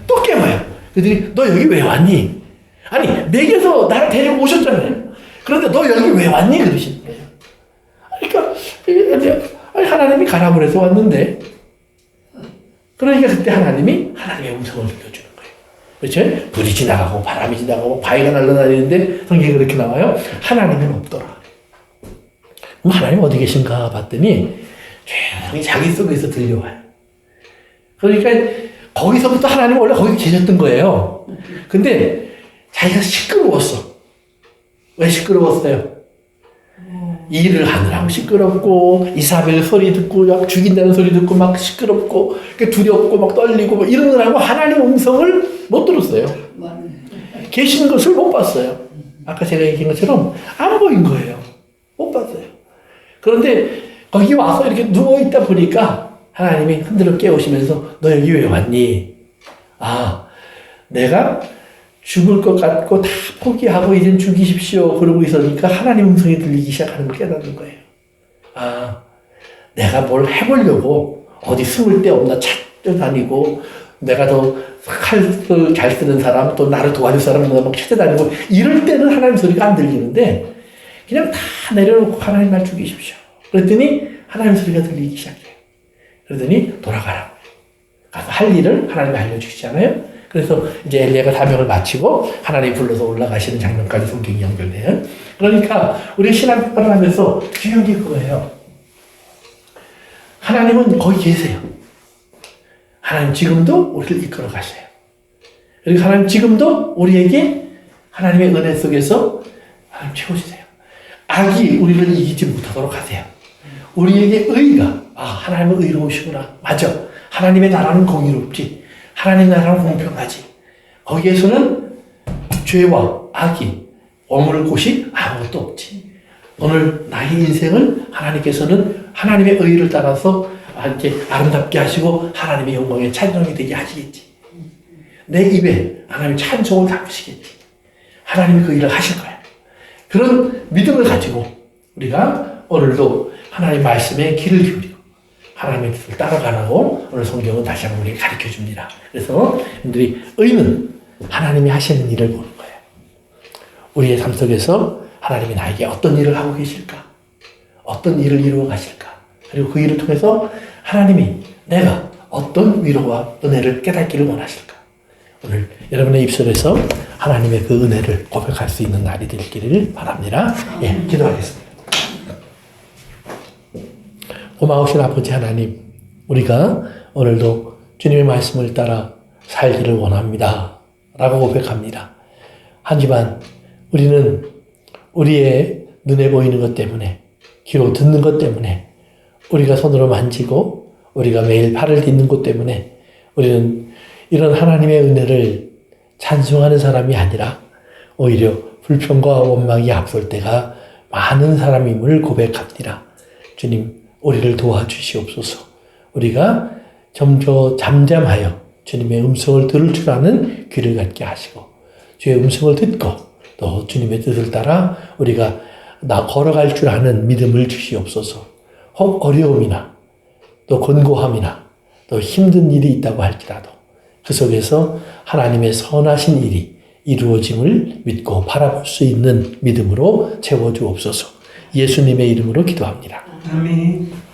또 깨워요. 그러더니 너 여기 왜 왔니? 아니 먹여서 나를 데리고 오셨잖아요. 그런데 너 여기 왜 왔니? 그러시는 거예요. 그러니까 하나님이 가라 그래서 왔는데 그러니까 그때 하나님의 음성을 들려주는 거예요. 그렇죠? 불이 지나가고 바람이 지나가고 바위가 날아다니는데 성경에 그렇게 나와요. 하나님은 없더라. 그럼 하나님 어디 계신가 봤더니 조용히 자기 속에서 들려와요. 그러니까 거기서부터 하나님은 원래 거기 계셨던 거예요. 근데 자기가 시끄러웠어. 왜 시끄러웠어요? 일을 하느라고 시끄럽고 이사벨 소리 듣고 막 죽인다는 소리 듣고 막 시끄럽고 두렵고 막 떨리고 막 이러느라고 하나님 음성을 못 들었어요. 계시는 것을 못 봤어요. 아까 제가 얘기한 것처럼 안 보인 거예요. 못 봤어요. 그런데 거기 와서 이렇게 누워있다 보니까 하나님이 흔들어 깨우시면서 너 여기 왜 왔니? 내가 죽을 것 같고 다 포기하고 이젠 죽이십시오. 그러고 있으니까 하나님 음성이 들리기 시작하는 걸 깨닫는 거예요. 내가 뭘 해보려고 어디 숨을 데 없나 찾아다니고 내가 더 칼을 잘 쓰는 사람 또 나를 도와줄 사람을 막 찾아다니고 이럴 때는 하나님 소리가 안 들리는데 그냥 다 내려놓고 하나님 날 죽이십시오. 그랬더니 하나님 소리가 들리기 시작해요. 그러더니 돌아가라고. 가서 할 일을 하나님이 알려주시잖아요. 그래서 이제 엘리야가 사명을 마치고 하나님 불러서 올라가시는 장면까지 성경이 연결돼요. 그러니까 우리 신앙 생활을 하면서 중요한 게 그거예요. 하나님은 거기 계세요. 하나님 지금도 우리를 이끌어 가세요. 그리고 하나님 지금도 우리에게 하나님의 은혜 속에서 하나님 채워주세요. 악이 우리를 이기지 못하도록 하세요. 우리에게 의가 아, 하나님은 의로우시구나. 맞아. 하나님의 나라는 공의롭지. 하나님의 나라는 공평하지. 거기에서는 죄와 악이 머무를 곳이 아무것도 없지. 오늘 나의 인생을 하나님께서는 하나님의 의를 따라서 이렇게 아름답게 하시고 하나님의 영광에 찬송이 되게 하시겠지. 내 입에 하나님의 찬송을 담으시겠지. 하나님이 그 일을 하실 거야. 그런 믿음을 가지고 우리가 오늘도 하나님 말씀에 귀를 기울이고 하나님의 뜻을 따라가라고 오늘 성경은 다시 한번 우리에게 가르쳐 줍니다. 그래서 여러분들이 의는 하나님이 하시는 일을 보는 거예요. 우리의 삶 속에서 하나님이 나에게 어떤 일을 하고 계실까? 어떤 일을 이루어 가실까? 그리고 그 일을 통해서 하나님이 내가 어떤 위로와 은혜를 깨닫기를 원하실까? 오늘 여러분의 입술에서 하나님의 그 은혜를 고백할 수 있는 날이 되기를 바랍니다. 예, 기도하겠습니다. 고마우신 아버지 하나님, 우리가 오늘도 주님의 말씀을 따라 살기를 원합니다. 라고 고백합니다. 하지만 우리는 우리의 눈에 보이는 것 때문에, 귀로 듣는 것 때문에, 우리가 손으로 만지고 우리가 매일 발을 딛는 것 때문에 우리는 이런 하나님의 은혜를 찬송하는 사람이 아니라 오히려 불평과 원망이 앞설 때가 많은 사람임을 고백합니다. 주님, 우리를 도와주시옵소서. 우리가 잠잠하여 주님의 음성을 들을 줄 아는 귀를 갖게 하시고 주의 음성을 듣고 또 주님의 뜻을 따라 우리가 걸어갈 줄 아는 믿음을 주시옵소서. 혹 어려움이나 또 곤고함이나 또 힘든 일이 있다고 할지라도 그 속에서 하나님의 선하신 일이 이루어짐을 믿고 바라볼 수 있는 믿음으로 채워주옵소서. 예수님의 이름으로 기도합니다. 아멘.